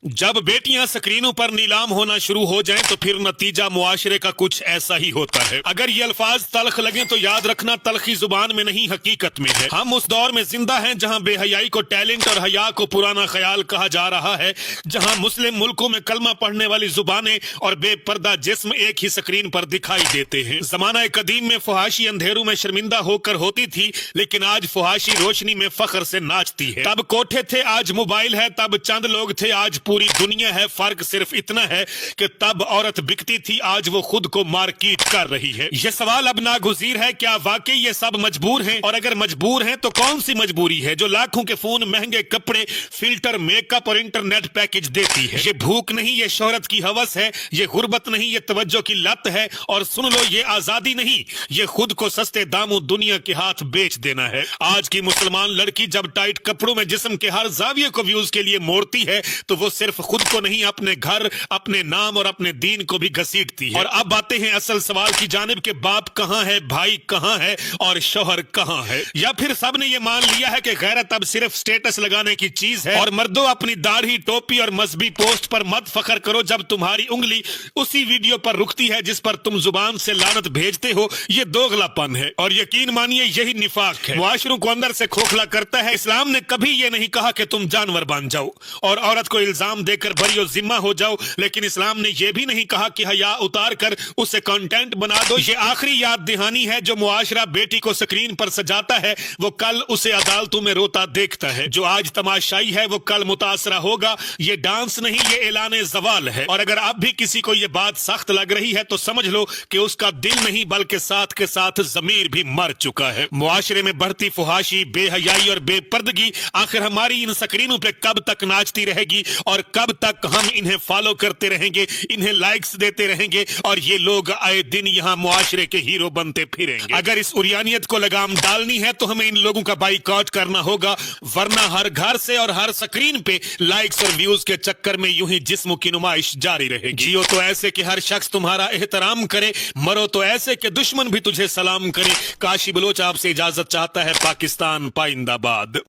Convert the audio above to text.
जब बेटियां स्क्रीनों पर नीलाम होना शुरू हो जाएं तो फिर नतीजा मुआशरे का कुछ ऐसा ही होता है। अगर ये अल्फाज तल्ख लगे तो याद रखना तल्खी जुबान में नहीं हकीकत में है। हम उस दौर में जिंदा हैं जहां बेहयाई को टैलेंट और हया को पुराना ख्याल कहा जा रहा है, जहां मुस्लिम मुल्कों में कलमा पढ़ने वाली जुबानें और बेपर्दा जिस्म एक ही स्क्रीन पर दिखाई देते हैं। जमाना कदीम में फहाशी अंधेरों में शर्मिंदा होकर होती थी, लेकिन आज फहाशी रोशनी में फख्र से नाचती है। तब कोठे थे, आज मोबाइल है। तब चंद लोग थे, आज पूरी दुनिया है। फर्क सिर्फ इतना है कि तब औरत बिकती थी, आज वो खुद को मार्केट कर रही है। ये सवाल अब नागुज़ीर है, क्या वाकई ये सब मजबूर हैं? और अगर मजबूर हैं तो कौन सी मजबूरी है जो लाखों के फोन, महंगे कपड़े, फिल्टर, मेकअप और इंटरनेट पैकेज देती है? ये भूख नहीं, ये शोहरत की हवस है। ये गुर्बत नहीं, ये तवज्जो की लत है। और सुन लो, ये आजादी नहीं, ये खुद को सस्ते दामों दुनिया के हाथ बेच देना है। आज की मुसलमान लड़की जब टाइट कपड़ों में जिस्म के हर जाविये को व्यूज के लिए मोड़ती है तो वो सिर्फ खुद को नहीं, अपने घर, अपने नाम और अपने दीन को भी घसीटती है। और अब आते हैं असल सवाल की जानिब के बाप कहां है, भाई कहां है और शोहर कहां है? या फिर सब ने ये मान लिया है कि गैरत अब सिर्फ स्टेटस लगाने की चीज है? और मर्दों, अपनी दाढ़ी, टोपी और मजहबी पोस्ट पर मत फखर करो जब तुम्हारी उंगली उसी वीडियो पर रुकती है जिस पर तुम जुबान से लानत भेजते हो। ये दोगलापन है और यकीन मानिए यही निफाक है। मुआशरों को अंदर से खोखला करता है। इस्लाम ने कभी ये नहीं कहा कि तुम जानवर बन जाओ और औरत को इल्जाम देकर बरी जिम्मा हो जाओ, लेकिन इस्लाम ने यह भी नहीं कहा कि हया उतार कर उसे कंटेंट बना दो। ये आखिरी याद दहानी है। जो मुआशरा बेटी को स्क्रीन पर सजाता है वो कल उसे अदालतों में रोता देखता है। जो आज तमाशाई है वो कल मुतासरा होगा। ये डांस नहीं, ये ऐलान जवाल है। और अगर अब भी किसी को ये बात सख्त लग रही है तो समझ लो कि उसका दिल नहीं बल्कि साथ के साथ जमीर भी मर चुका है। मुआशरे में बढ़ती फुहाशी, बेहयाई और बेपर्दगी आखिर हमारी इन स्क्रीनों पे कब तक नाचती रहेगी और कब तक हम इन्हें फॉलो करते रहेंगे, इन्हें लाइक्स देते रहेंगे और ये लोग आए दिन यहाँ मुआशरे के हीरो बनते फिरेंगे? अगर इस उरियानियत को लगाम डालनी है तो हमें इन लोगों का बाइकआउट करना होगा, वरना हर घर से और हर स्क्रीन पे लाइक्स और व्यूज के चक्कर में यूं ही जिस्म की नुमाइश जारी रहेगी। जियो तो ऐसे कि हर शख्स तुम्हारा एहतराम करे, मरो तो ऐसे कि दुश्मन भी तुझे सलाम करे। काशी बलोच आपसे इजाजत चाहता है। पाकिस्तान पाइंदाबाद।